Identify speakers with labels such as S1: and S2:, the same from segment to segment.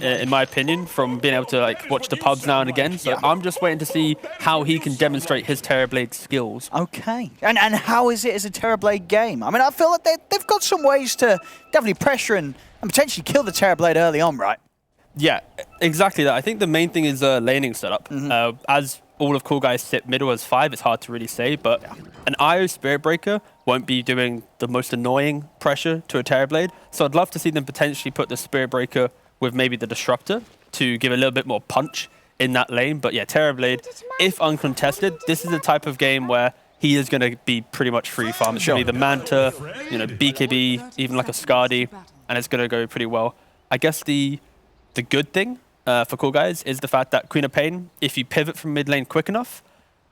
S1: in my opinion, from being able to like watch the pubs now and again. So I'm just waiting to see how he can demonstrate his Terrorblade skills.
S2: Okay. And how is it as a Terrorblade game? I mean, I feel like they've got some ways to definitely pressure and potentially kill the Terrorblade early on, right?
S1: Yeah, exactly that. I think the main thing is laning setup. As all of Coolguys sit middle as 5, it's hard to really say, but an IO Spirit Breaker won't be doing the most annoying pressure to a Terrorblade. So I'd love to see them potentially put the Spirit Breaker with maybe the Disruptor to give a little bit more punch in that lane. But yeah, Terrorblade, if uncontested, this is the type of game where he is going to be pretty much free farm. It's going to be the Manta, BKB, even like a Skadi, and it's going to go pretty well. I guess the good thing for Coolguys is the fact that Queen of Pain, if you pivot from mid lane quick enough,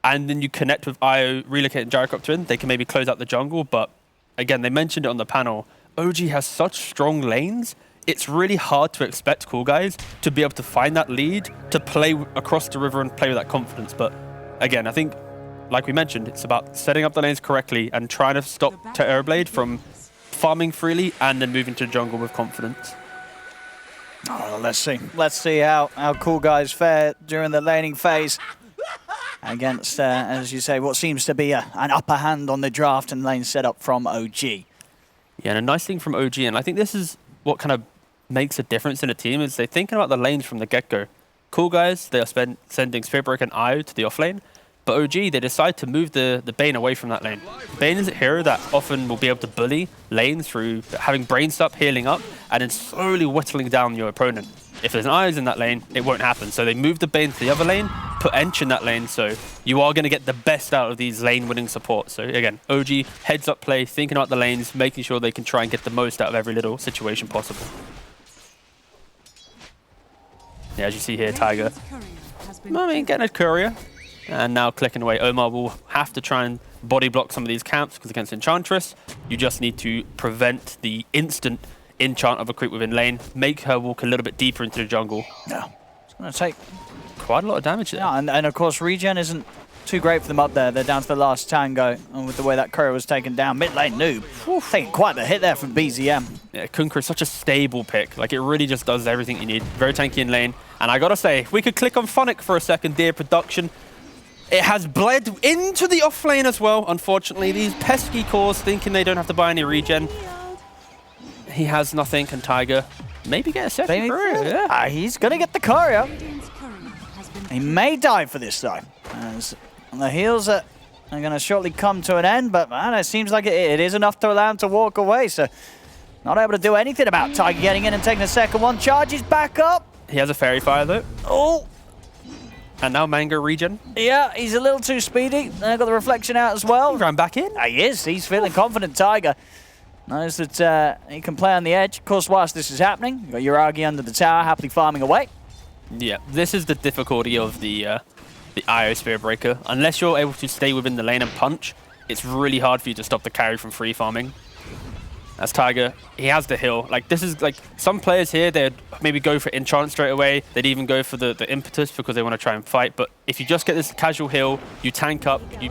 S1: and then you connect with IO, relocate and Gyrocopter in, they can maybe close out the jungle. But again, they mentioned it on the panel, OG has such strong lanes, it's really hard to expect Coolguys to be able to find that lead, to play across the river and play with that confidence. But again, I think, like we mentioned, it's about setting up the lanes correctly and trying to stop Terrorblade from farming freely and then moving to the jungle with confidence.
S2: Oh, let's see. Let's see how Coolguys fare during the laning phase against, as you say, what seems to be an upper hand on the draft and lane setup from OG.
S1: Yeah, and a nice thing from OG, and I think this is what kind of makes a difference in a team, is they're thinking about the lanes from the get-go. Coolguys, they are sending Spirit Breaker and IO to the offlane, but OG, they decide to move the Bane away from that lane. Bane is a hero that often will be able to bully lanes through having Brain Stup, healing up, and then slowly whittling down your opponent. If there's an IOs in that lane, it won't happen. So they move the Bane to the other lane, put Ench in that lane, so you are going to get the best out of these lane-winning supports. So again, OG, heads-up play, thinking about the lanes, making sure they can try and get the most out of every little situation possible. Yeah, as you see here, Tiger, getting a courier. And now clicking away. Omar will have to try and body block some of these camps because against Enchantress, you just need to prevent the instant enchant of a creep within lane, make her walk a little bit deeper into the jungle.
S2: Yeah, it's going to take
S1: quite a lot of damage there.
S2: Yeah, and of course regen isn't too great for them up there. They're down to the last tango, and with the way that courier was taken down, mid lane noob, taking quite the hit there from BZM.
S1: Yeah, Kunkka is such a stable pick. Like, it really just does everything you need. Very tanky in lane. And I gotta say, if we could click on Phonic for a second, dear production, it has bled into the off lane as well, unfortunately. These pesky cores thinking they don't have to buy any regen. He has nothing, and Tiger maybe get a second courier.
S2: Yeah. He's going to get the courier. He may die for this, though. As the heals are going to shortly come to an end, but man, it seems like it is enough to allow him to walk away. So not able to do anything about Tiger getting in and taking the second one. Charges back up.
S1: He has a Fairy Fire, though.
S2: Oh.
S1: And now Mango regen.
S2: Yeah, he's a little too speedy. Got the reflection out as well.
S1: He ran back in.
S2: He is. He's feeling confident, Tiger. Knows that he can play on the edge. Of course, whilst this is happening, you've got Yuragi under the tower, happily farming away.
S1: Yeah, this is the difficulty of the IO Spirit Breaker. Unless you're able to stay within the lane and punch, it's really hard for you to stop the carry from free farming. As Tiger, he has the heal. Like, this is like, some players here, they'd maybe go for enchant straight away. They'd even go for the impetus because they want to try and fight. But if you just get this casual heal, you tank up, you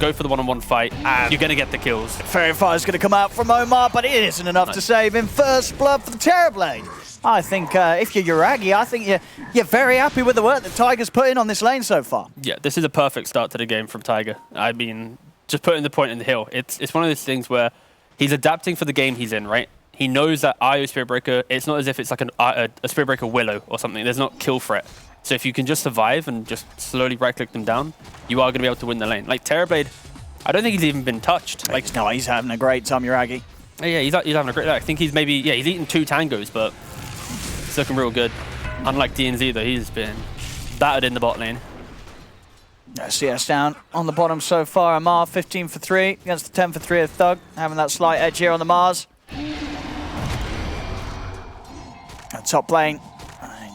S1: go for the one-on-one fight, and you're going to get the kills.
S2: Fairy Fire's going to come out from Omar, but it isn't enough to save him. First blood for the Terrorblade. I think if you're Yuragi, I think you're very happy with the work that Tiger's put in on this lane so far.
S1: Yeah, this is a perfect start to the game from Tiger. I mean, just putting the point in the hill. It's one of those things where he's adapting for the game he's in, right? He knows that IO Spirit Breaker, it's not as if it's like a Spirit Breaker Willow or something. There's not kill threat. So if you can just survive and just slowly right-click them down, you are going to be able to win the lane. Like, Terrorblade, I don't think he's even been touched. Like,
S2: no, he's having a great time, Yuragi.
S1: Yeah, he's having a great day. I think he's maybe, yeah, he's eaten 2 tangos, but it's looking real good. Unlike DNZ, though, he's been battered in the bot lane.
S2: CS down on the bottom so far. Amar 15 for 3 against the 10 for 3 of Thug, having that slight edge here on the Mars. And top lane,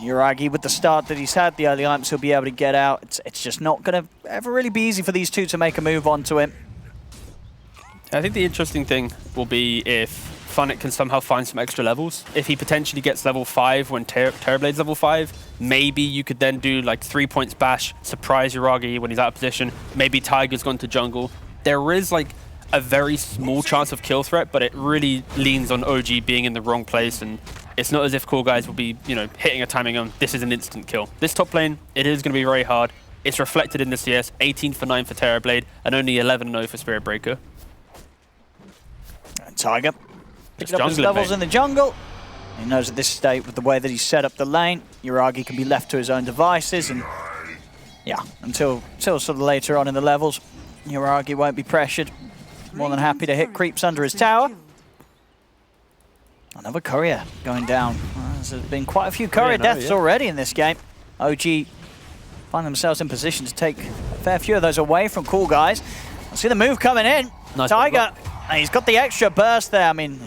S2: Yuragi with the start that he's had, the early lamps he'll be able to get out. It's just not going to ever really be easy for these two to make a move onto him.
S1: I think the interesting thing will be if Phonic can somehow find some extra levels. If he potentially gets level 5 when Terrorblade's level 5, maybe you could then do like 3 points bash, surprise Yuragi when he's out of position. Maybe Tiger's gone to jungle. There is like a very small chance of kill threat, but it really leans on OG being in the wrong place and it's not as if Coolguys will be, hitting a timing on this is an instant kill. This top lane, it is going to be very hard. It's reflected in the CS, 18 for 9 for Terrorblade, and only 11-0 for Spirit Breaker.
S2: And Tiger picking up his levels in the jungle. He knows at this state, with the way that he's set up the lane, Yuragi can be left to his own devices, and yeah, until sort of later on in the levels, Yuragi won't be pressured. More than happy to hit creeps under his tower. Another courier going down. There's been quite a few courier deaths already in this game. OG find themselves in position to take a fair few of those away from Coolguys. I see the move coming in.
S1: Nice
S2: Tiger, he's got the extra burst there. I mean,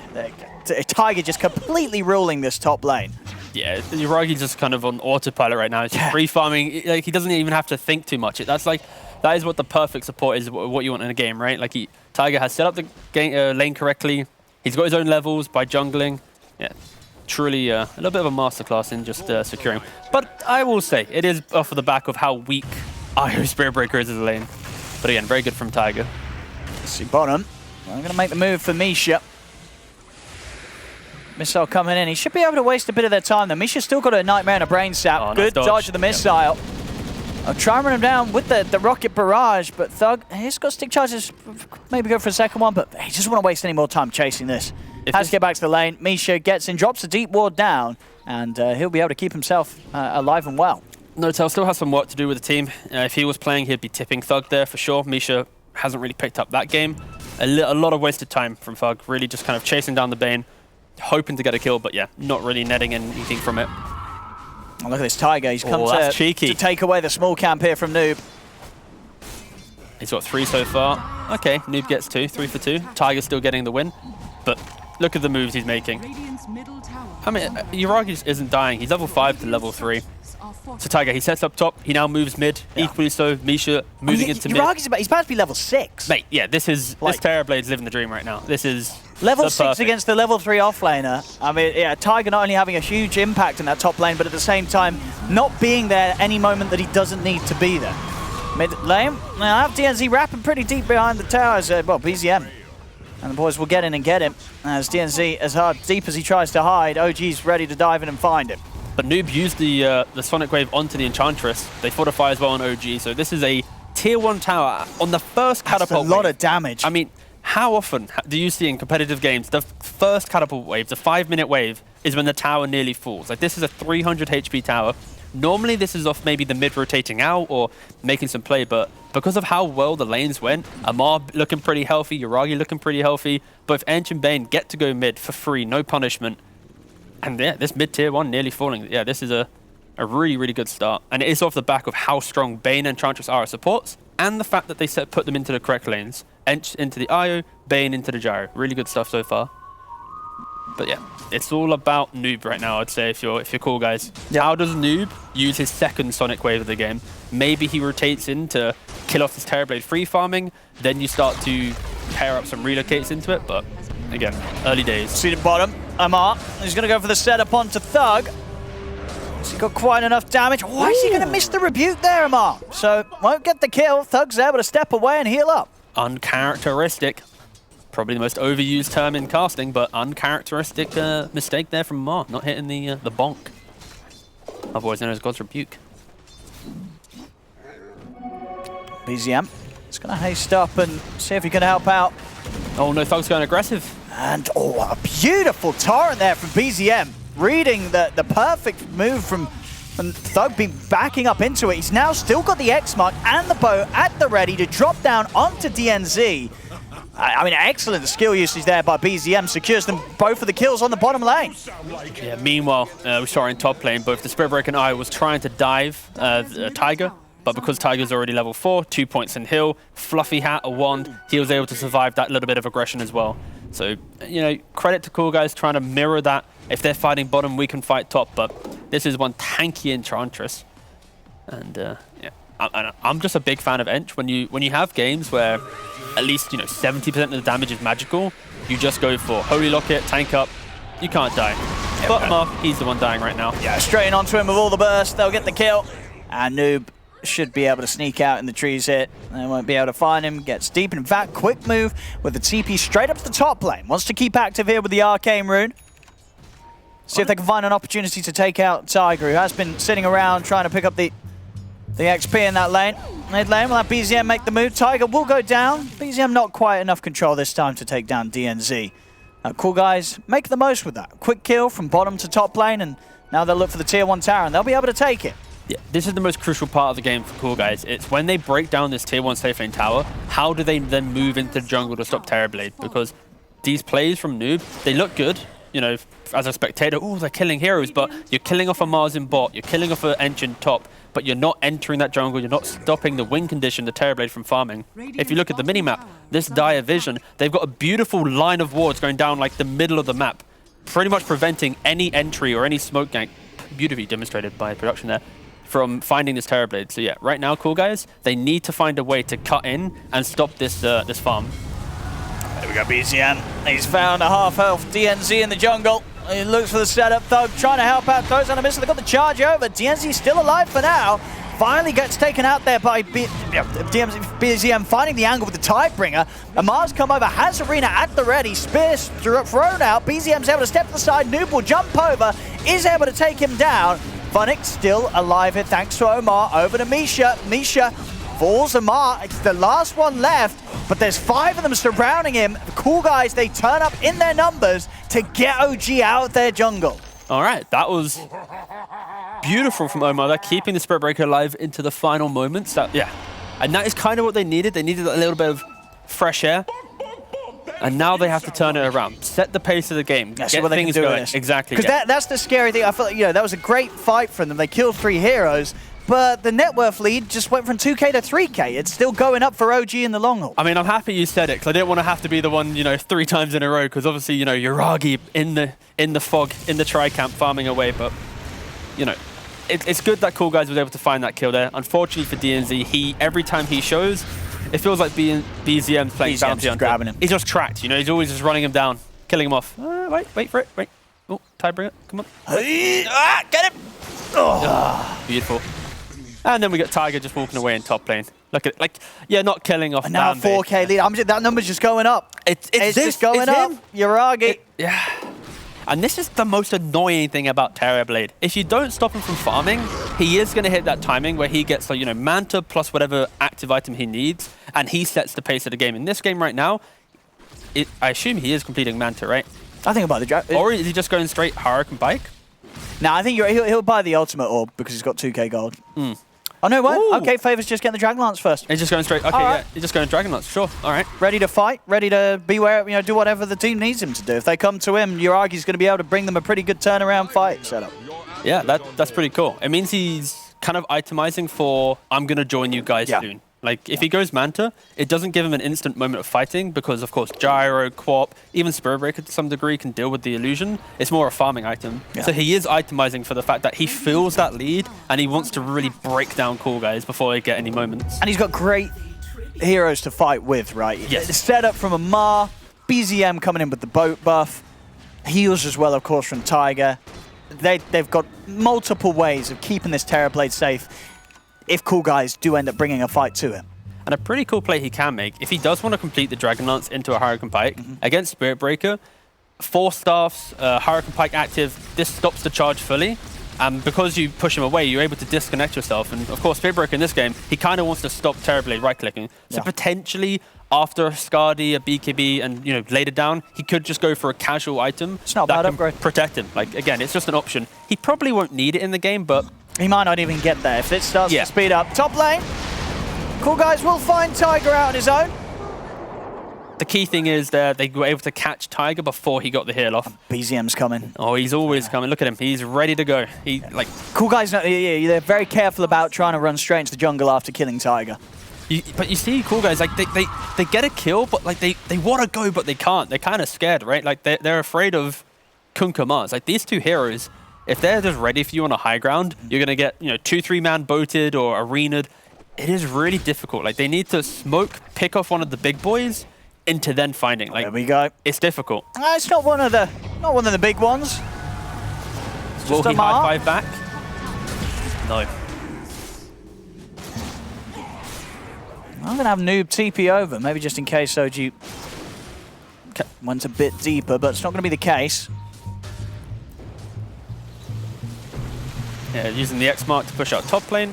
S2: Tiger just completely ruling this top lane.
S1: Yeah, Yuragi's just kind of on autopilot right now. He's free farming. Like, he doesn't even have to think too much. That is what the perfect support is, what you want in a game, right? Like, Tiger has set up the lane correctly. He's got his own levels by jungling. Yeah, truly a little bit of a masterclass in just securing. But I will say, it is off of the back of how weak IO Spirit Breaker is as a lane. But again, very good from Tiger.
S2: Let's see bottom. I'm going to make the move for Misha. Missile coming in. He should be able to waste a bit of their time though. Misha's still got a Nightmare and a Brain Sap.
S1: Oh,
S2: good
S1: nice
S2: dodge of the missile. I'll try and run him down with the rocket barrage, but Thug, he's got stick charges. Maybe go for a second one, but he doesn't want to waste any more time chasing this. Has to get back to the lane. Misha gets in, drops a deep ward down, and he'll be able to keep himself alive and well.
S1: Notel still has some work to do with the team. If he was playing, he'd be tipping Thug there for sure. Misha hasn't really picked up that game. A lot of wasted time from Thug, really just kind of chasing down the Bane, hoping to get a kill, but yeah, not really netting anything from it.
S2: Oh, look at this Tiger. He's come to take away the small camp here from Noob.
S1: He's got 3 so far. Okay, Noob gets 2, 3 for 2. Tiger's still getting the win, but look at the moves he's making. I mean, Yuragi just isn't dying. He's level 5 to level 3. So Tiger, he sets up top. He now moves mid. Yeah. Equally so, Misha moving into mid.
S2: He's about to be level 6.
S1: Mate, yeah, this Terrorblade's living the dream right now. This is
S2: level 6 against the level 3 offlaner. I mean, yeah, Tiger not only having a huge impact in that top lane, but at the same time, not being there any moment that he doesn't need to be there. Mid lane, now I have DNZ wrapping pretty deep behind the towers. Well, BZM. And the boys will get in and get him. As DNZ, as deep as he tries to hide, OG's ready to dive in and find him.
S1: But Noob used the Sonic Wave onto the Enchantress. They fortify as well on OG, so this is a tier 1 tower on the first catapult.
S2: That's a lot of damage.
S1: I mean, how often do you see in competitive games the first catapult wave, the 5-minute wave, is when the tower nearly falls? Like, this is a 300 HP tower. Normally this is off maybe the mid rotating out or making some play, but because of how well the lanes went, Amar looking pretty healthy, Yuragi looking pretty healthy, both Ench and Bane get to go mid for free, no punishment. And yeah, this mid tier 1 nearly falling. Yeah, this is a really, really good start. And it is off the back of how strong Bane and Enchantress are as supports, and the fact that they put them into the correct lanes. Ench into the IO, Bane into the gyro. Really good stuff so far. But yeah, it's all about Noob right now, I'd say, if you're Coolguys. Yeah. How does Noob use his second Sonic Wave of the game? Maybe he rotates in to kill off his Terrorblade free farming, then you start to pair up some relocates into it, but again, early days.
S2: See the bottom, Amar. He's going to go for the setup onto Thug. Has he got quite enough damage? Why is he going to miss the rebuke there, Amar? So, won't get the kill. Thug's able to step away and heal up.
S1: Uncharacteristic. Probably the most overused term in casting, but uncharacteristic mistake there from Amar, not hitting the bonk. Otherwise known as God's Rebuke.
S2: BZM is going to haste up and see if he can help out.
S1: Oh no, Thug's going aggressive.
S2: And oh, a beautiful torrent there from BZM. Reading the perfect move from Thug being backing up into it. He's now still got the X mark and the bow at the ready to drop down onto DNZ. I mean, excellent skill usage there by BZM. Secures them both of the kills on the bottom lane.
S1: Yeah, meanwhile, we saw in top lane, both the Spirit Breaker and I was trying to dive Tiger, but because Tiger's already level 4, 2 points in heal, Fluffy Hat, a wand, he was able to survive that little bit of aggression as well. So, you know, credit to Coolguys trying to mirror that. If they're fighting bottom, we can fight top, but this is one tanky Enchantress. And, yeah. I'm just a big fan of Ench. When you have games where at least 70% of the damage is magical, you just go for Holy Locket, tank up, you can't die. Yeah, bottom off, he's the one dying right now.
S2: Yeah, straight in onto him with all the burst, they'll get the kill. And Noob should be able to sneak out in the trees here. They won't be able to find him, gets deep. In fact, quick move with the TP straight up to the top lane. Wants to keep active here with the Arcane Rune. See if they can find an opportunity to take out Tiger, who has been sitting around trying to pick up the XP in that lane. Mid lane will have BZM make the move. Tiger will go down. BZM not quite enough control this time to take down DNZ. Coolguys make the most with that. Quick kill from bottom to top lane, and now they'll look for the tier 1 tower, and they'll be able to take it.
S1: Yeah, this is the most crucial part of the game for Coolguys. It's when they break down this tier 1 safe lane tower, how do they then move into the jungle to stop Terrorblade? Because these plays from Noob, they look good. You know, as a spectator, oh, they're killing heroes, but you're killing off a Mars in bot, you're killing off an engine top, but you're not entering that jungle, you're not stopping the win condition, the Terrorblade from farming. If you look at the minimap, this dire vision, they've got a beautiful line of wards going down like the middle of the map, pretty much preventing any entry or any smoke gank, beautifully demonstrated by production there, from finding this Terrorblade. So yeah, right now, Coolguys, they need to find a way to cut in and stop this this farm.
S2: There we go, BZM. He's found a half-health DNZ in the jungle. He looks for the setup. Thug trying to help out those on a missile. They've got the charge over. DNZ still alive for now. Finally gets taken out there by BZM, finding the angle with the Tidebringer. Amar's come over, has Arena at the ready. Spears thrown out. BZM's able to step to the side. Noob will jump over, is able to take him down. Funnick still alive here thanks to Omar. Over to Misha. Misha falls Amar. It's the last one left, but there's 5 of them surrounding him. The Coolguys, they turn up in their numbers to get OG out of their jungle.
S1: All right, that was beautiful from Omar. They're keeping the Spirit Breaker alive into the final moments. Yeah, and that is kind of what they needed. They needed a little bit of fresh air. And now they have to turn it around, set the pace of the game, get things going. Exactly.
S2: Because that's the scary thing. I feel like, that was a great fight from them. They killed 3 heroes, but the net worth lead just went from 2K to 3K. It's still going up for OG in the long haul.
S1: I mean, I'm happy you said it, because I didn't want to have to be the one, 3 times in a row, because obviously, Yuragi in the fog, in the tri-camp, farming away, but, it's good that Coolguys was able to find that kill there. Unfortunately for DNZ, every time he shows, it feels like BZM playing bounty hunter.
S2: Grabbing him.
S1: He's just tracked, he's always just running him down, killing him off. Wait for it, wait. Oh, Tidebringer, come on.
S2: Get him!
S1: Oh, beautiful. And then we got Tiger just walking away in top lane. Look at it, not killing off.
S2: And now 4K lead. That number's just going up. It's just going up. Yuragi.
S1: Yeah. And this is the most annoying thing about Terrorblade. If you don't stop him from farming, he is going to hit that timing where he gets, Manta plus whatever active item he needs, and he sets the pace of the game. In this game right now, I assume he is completing Manta, right?
S2: I think about the draft.
S1: Or is he just going straight Hurricane Bike?
S2: No, I think he'll buy the ultimate orb because he's got 2K gold. Oh, no, what?
S1: Ooh.
S2: Okay, Favor's just getting the Dragon Lance first.
S1: He's just going straight. Okay, yeah. He's just going Dragon Lance. Sure. All right.
S2: Ready to fight, ready to beware, do whatever the team needs him to do. If they come to him, Yuragi's going to be able to bring them a pretty good turnaround fight setup.
S1: Yeah, that's pretty cool. It means he's kind of itemizing for, I'm going to join you guys soon. If he goes Manta, it doesn't give him an instant moment of fighting because, of course, Gyro, Quap, even Spirit Breaker to some degree can deal with the illusion. It's more a farming item. Yeah. So he is itemizing for the fact that he feels that lead and he wants to really break down Coolguys before they get any moments.
S2: And he's got great heroes to fight with, right?
S1: Yes.
S2: The setup from Amar, BZM coming in with the boat buff, heals as well, of course, from Tiger. They've got multiple ways of keeping this Terrorblade safe if Coolguys do end up bringing a fight to him.
S1: And a pretty cool play he can make, if he does want to complete the Dragon Lance into a Hurricane Pike, against Spirit Breaker, 4 staffs, Hurricane Pike active, this stops the charge fully. And because you push him away, you're able to disconnect yourself. And of course, Spirit Breaker in this game, he kind of wants to stop Terrorblade right-clicking. So potentially, after a Skadi, a BKB, and later down, he could just go for a casual item
S2: that can
S1: protect him. Again, it's just an option. He probably won't need it in the game, but
S2: he might not even get there if it starts to speed up. Top lane, Coolguys will find Tiger out on his own.
S1: The key thing is they were able to catch Tiger before he got the heal off.
S2: BZM's coming.
S1: Oh, he's always coming. Look at him. He's ready to go.
S2: Coolguys, they're very careful about trying to run straight into the jungle after killing Tiger.
S1: But you see Coolguys, they get a kill, but they want to go, but they can't. They're kind of scared, right? They're afraid of Kunkka Mars. These 2 heroes, if they're just ready for you on a high ground, you're going to get 2-3 man boated or arena'd. It is really difficult. They need to smoke, pick off one of the big boys into then finding.
S2: There we go.
S1: It's difficult.
S2: It's not one of the big ones.
S1: Will he high five back? No.
S2: I'm going to have Noob TP over, maybe just in case OG went a bit deeper, but it's not going to be the case.
S1: Yeah, using the X mark to push out top lane.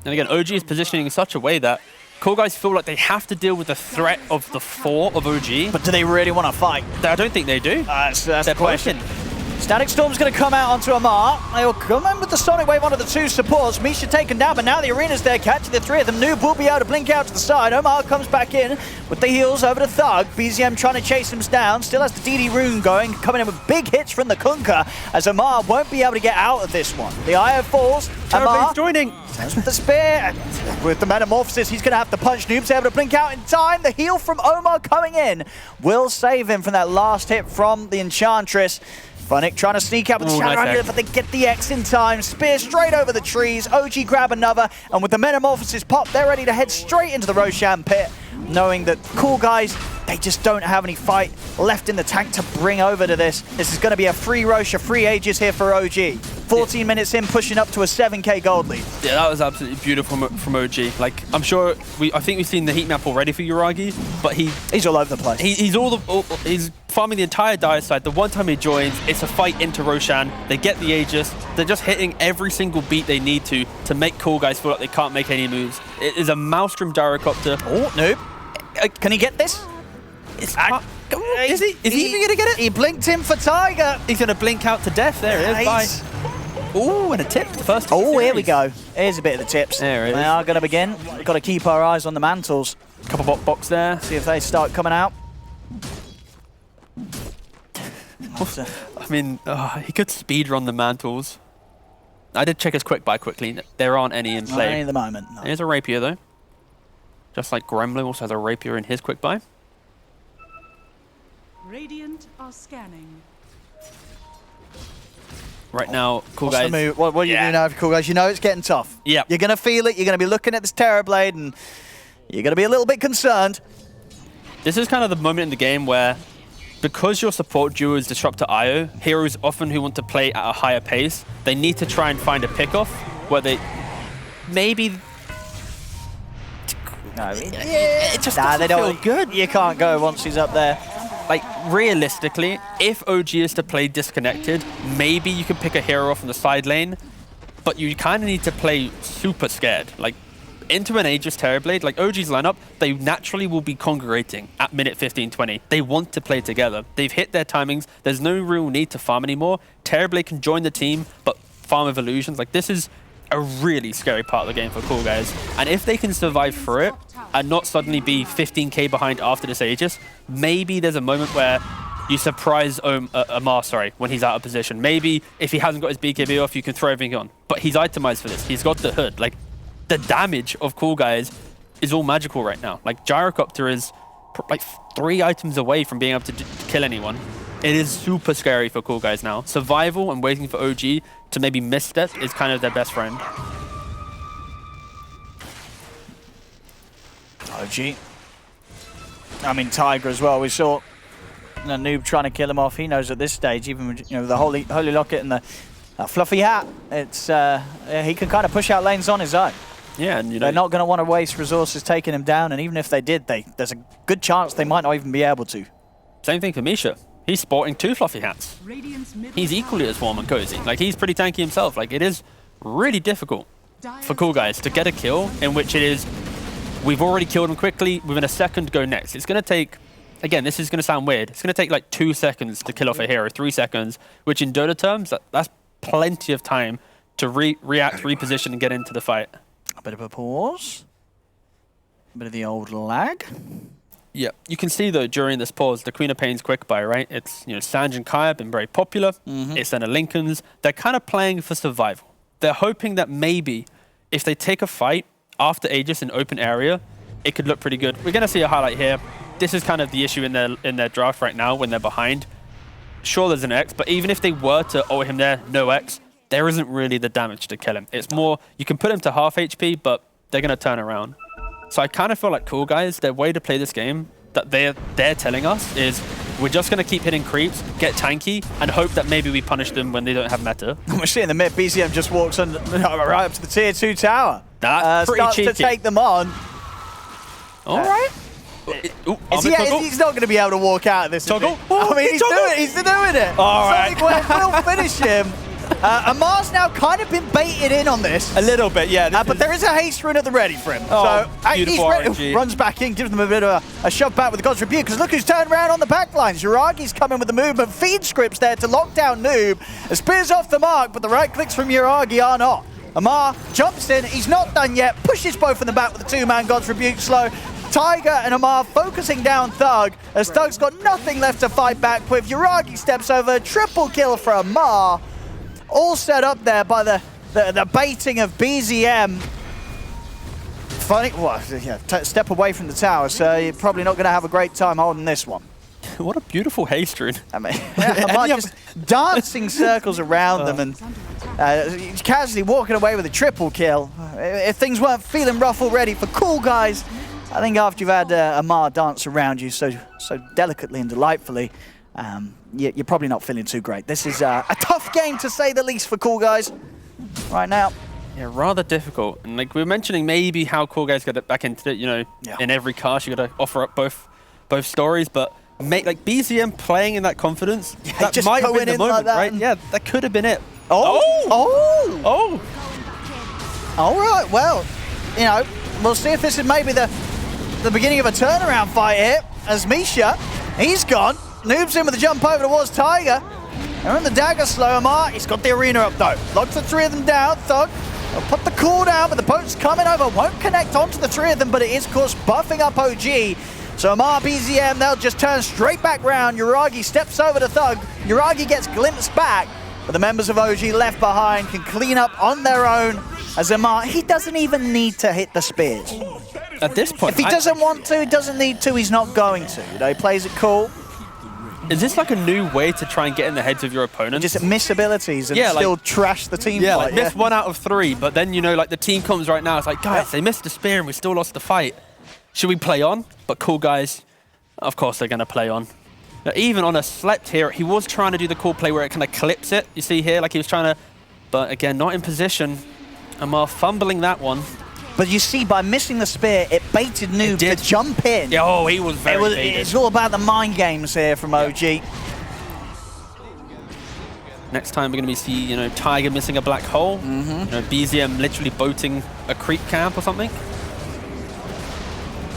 S1: And again, OG is positioning in such a way that Coolguys feel like they have to deal with the threat of the 4 of OG.
S2: But do they really want to fight?
S1: I don't think they do.
S2: That's the question. Static Storm's going to come out onto Amar. They'll come in with the Sonic Wave onto the 2 supports. Misha taken down, but now the arena's there, catching the 3 of them. Noob will be able to blink out to the side. Omar comes back in with the heals over to Thug. BZM trying to chase him down. Still has the DD rune going, coming in with big hits from the Kunkka, as Amar won't be able to get out of this one. The IO falls. Amar
S1: joining.
S2: With the spear, with the Metamorphosis, he's going to have to punch. Noob's able to blink out in time. The heal from Omar coming in will save him from that last hit from the Enchantress. Funnick trying to sneak out with the Shadow Amulet, but they get the X in time. Spear straight over the trees. OG grab another, and with the Metamorphosis pop, they're ready to head straight into the Roshan pit, knowing that Coolguys, they just don't have any fight left in the tank to bring over to this. This is going to be a free Rosh, a free Aegis here for OG. 14 minutes in, pushing up to a 7k gold lead. Yeah,
S1: that was absolutely beautiful from OG. Like, I'm sure I think we've seen the heat map already for Uragi, but he's
S2: all over the place.
S1: He's farming the entire dire side. The one time he joins, it's a fight into Roshan. They get the Aegis. They're just hitting every single beat they need to make Coolguys feel like they can't make any moves. It is a Maelstrom gyrocopter.
S2: Oh, Noob. Can he get this?
S1: Is he even going to get it?
S2: He blinked him for Tiger.
S1: He's going to blink out to death. There it is. Bye. Oh, and a tip. The first.
S2: Oh, here we go. Here's a bit of the tips.
S1: There it is.
S2: They are going to begin. We've got to keep our eyes on the mantles.
S1: Couple bot box there.
S2: See if they start coming out.
S1: I mean, he could speedrun the mantles. I did check his quick buy quickly. There aren't any in play.
S2: Not any at the moment. No.
S1: There's a rapier though. Just like Gremlin also has a rapier in his quick buy.
S3: Radiant are scanning.
S1: Right now, Coolguys.
S2: What do you do now, Coolguys? You know it's getting tough.
S1: Yeah.
S2: You're going to feel it. You're going to be looking at this Terrorblade, and you're going to be a little bit concerned.
S1: This is kind of the moment in the game where, because your support duo is Disruptor IO, heroes often who want to play at a higher pace, they need to try and find a pickoff where they maybe.
S2: No,
S1: it just doesn't feel good.
S2: You can't go once he's up there.
S1: Like, realistically, if OG is to play disconnected, maybe you can pick a hero off in the side lane, but you kind of need to play super scared. Like, into an Aegis Terrorblade, like OG's lineup, they naturally will be congregating at minute 15-20. They want to play together. They've hit their timings. There's no real need to farm anymore. Terrorblade can join the team, but farm with illusions. Like, this is a really scary part of the game for Coolguys. And if they can survive through it and not suddenly be 15k behind after this Aegis, maybe there's a moment where you surprise Amar, when he's out of position. Maybe if he hasn't got his BKB off, you can throw everything on. But he's itemized for this. He's got the hood. Like, the damage of Coolguys is all magical right now. Like, Gyrocopter is like 3 items away from being able to kill anyone. It is super scary for Coolguys now. Survival and waiting for OG to maybe misstep is kind of their best friend.
S2: OG. I mean, Tiger as well. We saw the Noob trying to kill him off. He knows at this stage, even with, the holy locket and the fluffy hat, it's he can kind of push out lanes on his own.
S1: Yeah, and
S2: they're not going to want to waste resources taking him down, and even if they did, there's a good chance they might not even be able to.
S1: Same thing for Misha. He's sporting 2 fluffy hats. He's equally as warm and cozy. Like, he's pretty tanky himself. Like, it is really difficult for Coolguys to get a kill in which it is, we've already killed him quickly, within a second go next. It's going to take, again, this is going to sound weird, it's going to take like 2 seconds to kill off a hero, 3 seconds, which in Dota terms, that's plenty of time to react, reposition, and get into the fight.
S2: A bit of a pause. A bit of the old lag.
S1: Yeah, you can see though during this pause, the Queen of Pain's quick buy, right? It's, Sanj and Kai have been very popular. It's then a Lincoln's. They're kind of playing for survival. They're hoping that maybe if they take a fight after Aegis in open area, it could look pretty good. We're going to see a highlight here. This is kind of the issue in their draft right now when they're behind. Sure, there's an X, but even if they were to ult him there, no X, there isn't really the damage to kill him. It's more, you can put him to half HP, but they're going to turn around. So I kind of feel like Coolguys, their way to play this game that they're telling us is we're just going to keep hitting creeps, get tanky, and hope that maybe we punish them when they don't have meta.
S2: We're seeing the mid. BCM just walks on, right up to the tier 2 tower.
S1: That's pretty
S2: starts
S1: cheeky.
S2: to take them on.
S1: All right.
S2: He's not going to be able to walk out of this.
S1: Toggle?
S2: I mean, he's doing it.
S1: All right.
S2: We'll finish him. Amar's now kind of been baited in on this.
S1: A little bit, yeah.
S2: But there is a haste rune at the ready for him.
S1: Oh,
S2: so
S1: beautiful
S2: he's ready.
S1: RNG.
S2: Runs back in, gives them a bit of a shove back with the God's Rebuke, because look who's turned around on the back lines. Uragi's coming with the movement. Feed scripts there to lock down Noob. Spears off the mark, but the right clicks from Uragi are not. Amar jumps in. He's not done yet. Pushes both in the back with the two-man God's Rebuke slow. Tiger and Amar focusing down Thug, as Thug's got nothing left to fight back with. Uragi steps over, triple kill for Amar. All set up there by the baiting of BZM. Funny, well, yeah, step away from the tower, so you're probably not going to have a great time holding this one.
S1: What a beautiful haste rune.
S2: I mean, Amar just dancing circles around them and casually walking away with a triple kill. If things weren't feeling rough already for Coolguys, I think after you've had Amar dance around you so delicately and delightfully, you're probably not feeling too great. This is a tough game, to say the least, for Coolguys right now.
S1: Yeah, rather difficult. And like we were mentioning, maybe how Coolguys got back into it. You know, in every cast you got to offer up both stories, but like BZM playing in that confidence, that
S2: just
S1: might have been the
S2: like
S1: moment,
S2: that,
S1: right? Yeah, that could have been it.
S2: Oh! All right, well, you know, we'll see if this is maybe the beginning of a turnaround fight here, as Misha, he's gone. Noob's in with a jump over towards Tiger. They're in the dagger slow. Amar, he's got the arena up though. Locks the three of them down. Thug will put the cooldown, but the boat's coming over. Won't connect onto the three of them, but it is, of course, buffing up OG. So Amar, BZM, they'll just turn straight back round. Uragi steps over to Thug. Uragi gets glimpsed back, but the members of OG left behind can clean up on their own. As Amar, he doesn't even need to hit the spears.
S1: At this point,
S2: If he doesn't want to, he doesn't need to, he's not going to. You know, he plays it cool.
S1: is this like a new way to try and get in the heads of your opponents?
S2: Just miss abilities and still trash the team
S1: Yeah,
S2: fight.
S1: like miss 1 out of 3, but then, you know, like the team comes right now, it's like, guys, they missed the spear and we still lost the fight. Should we play on? But Coolguys, of course they're going to play on. Now, even on a slept here, he was trying to do the cool play where it kind of clips it. You see here, like he was trying to, but again, not in position. Amar fumbling that one.
S2: But you see, by missing the spear, it baited Noob to jump in.
S1: Yeah, oh, he was very baited.
S2: It's all about the mind games here from OG.
S1: Next time we're going to see, you know, Tiger missing a black hole. You know, BZM literally boating a creep camp or something.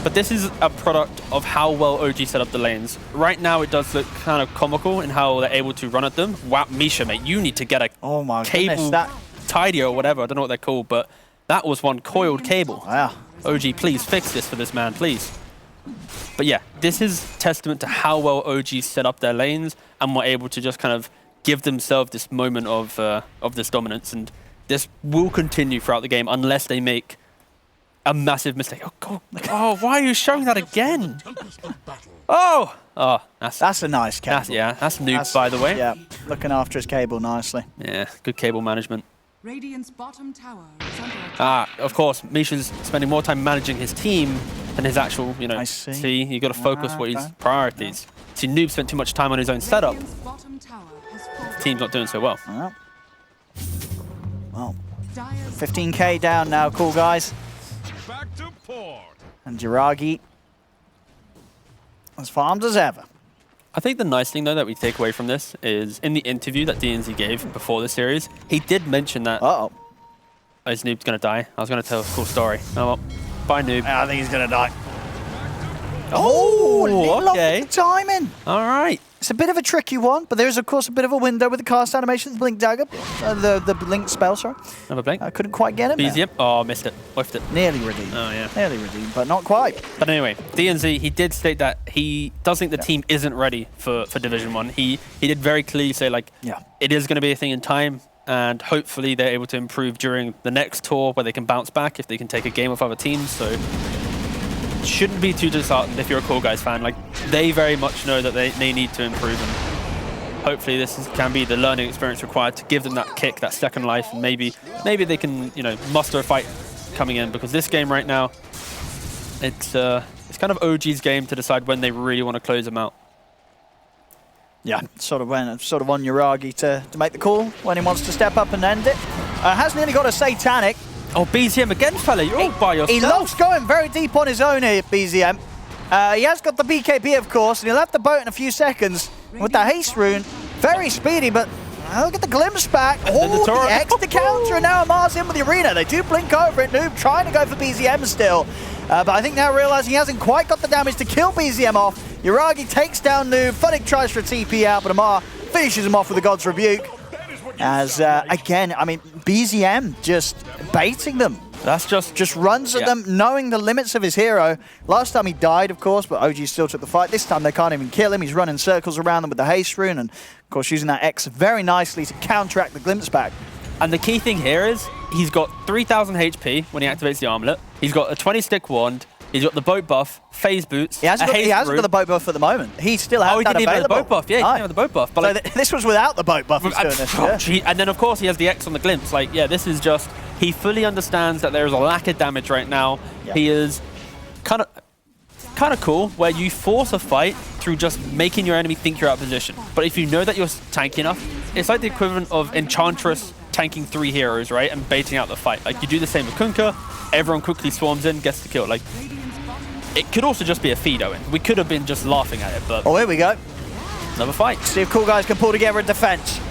S1: But this is a product of how well OG set up the lanes. Right now, it does look kind of comical in how they're able to run at them. Wow, Misha, mate, you need to get a cable tidier or whatever. I don't know what they're called, but that was one coiled cable.
S2: Wow.
S1: OG, please fix this for this man, please. But yeah, this is testament to how well OG set up their lanes and were able to just kind of give themselves this moment of this dominance. And this will continue throughout the game unless they make a massive mistake. Oh, God. Oh, why are you showing that again? Oh, that's a nice cable. That's Noob, by the way.
S2: Yeah, looking after his cable nicely.
S1: Yeah, good cable management.
S3: Radiant's bottom tower is under attack.
S1: Of course, Misha's spending more time managing his team than his actual, you know, you got to focus what his priorities. See, Noob spent too much time on his own setup.
S3: Radiant's bottom tower has fallen.
S1: The team's not doing so well.
S2: Well, 15k down now, Coolguys.
S4: Back to port.
S2: And Jiragi as farmed as ever.
S1: I think the nice thing, though, that we take away from this is in the interview that DNZ gave before the series, he did mention that his Noob's going to die. I was going to tell a cool story. Oh, well. Bye, Noob.
S2: I think he's going to die. Oh,
S1: okay.
S2: The timing.
S1: All right.
S2: It's a bit of a tricky one, but there's, of course, a bit of a window with the cast animation, the blink dagger, the blink spell, sorry.
S1: Another blink.
S2: I couldn't quite get him
S1: BZM. Oh, missed it. Whiffed it.
S2: Nearly redeemed.
S1: Oh, yeah.
S2: Nearly redeemed, but not quite.
S1: But anyway, DNZ, he did state that he does think the team isn't ready for Division 1. He did very clearly say, like, it is going to be a thing in time, and hopefully they're able to improve during the next tour where they can bounce back if they can take a game with other teams. So shouldn't be too disheartened if you're a Coolguys fan. Like, they very much know that they need to improve, and hopefully this can be the learning experience required to give them that kick, that second life, and maybe they can, you know, muster a fight coming in, because this game right now, it's kind of OG's game to decide when they really want to close them out.
S2: Yeah, sort of on Uragi to make the call when he wants to step up and end it. Has nearly got a Satanic.
S1: Oh, BZM again, fella, you're all by yourself.
S2: He loves going very deep on his own here, BZM. He has got the BKB, of course, and he'll have the boat in a few seconds with the haste rune. Very speedy, but Look at the glimpse back. Oh, the X to counter, and now Amar's in with the arena. They do blink over it. Noob trying to go for BZM still. But I think now realizing he hasn't quite got the damage to kill BZM off. Yuragi takes down Noob. Funnick tries for a TP out, but Amar finishes him off with a God's Rebuke. As, again, I mean, BZM just baiting them.
S1: That's
S2: just runs at them, knowing the limits of his hero. Last time he died, of course, but OG still took the fight. This time they can't even kill him. He's running circles around them with the haste rune, and of course using that X very nicely to counteract the glimpse back.
S1: And the key thing here is he's got 3,000 HP when he activates the armlet. He's got a 20-stick wand. He's got the boat buff, phase boots.
S2: He hasn't got the boat buff at the moment. He still has that available.
S1: He didn't even have the boat buff. Yeah, he didn't have the boat buff. But
S2: so
S1: like,
S2: this was without the boat buff. He's doing this. Yeah.
S1: And then, of course, he has the X on the glimpse. Like, yeah, this is just... He fully understands that there is a lack of damage right now. Yep. He is kind of cool, where you force a fight through just making your enemy think you're out of position. But if you know that you're tanky enough, it's like the equivalent of Enchantress tanking 3 heroes, right, and baiting out the fight. Like, you do the same with Kunkka. Everyone quickly swarms in, gets the kill. Like, it could also just be a feed, Owen. We could have been just laughing at it, but...
S2: Oh, here we go.
S1: Another fight.
S2: See if Coolguys can pull together a defense.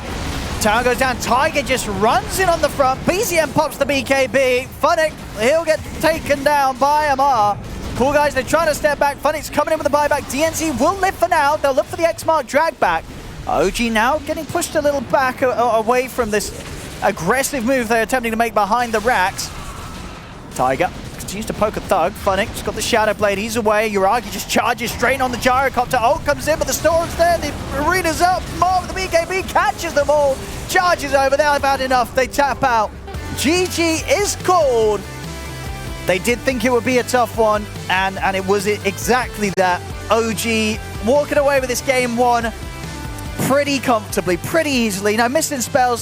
S2: Tower goes down. Tiger just runs in on the front. BZM pops the BKB. Funnick, he'll get taken down by Amar. Coolguys, they try to step back. Funnick's coming in with the buyback. DNC will live for now. They'll look for the X-Mark drag back. OG now getting pushed a little back away from this aggressive move they're attempting to make behind the racks. Tiger continues to poke a thug. Funnick's got the Shadow Blade. He's away. Yuragi just charges straight on the Gyrocopter. Ult comes in, but the storm's there. The arena's up. More with the BKB catches them all. Charges over. They've had enough. They tap out. GG is called. They did think it would be a tough one, and it was exactly that. OG walking away with this game 1 pretty comfortably, pretty easily. Now, missing spells,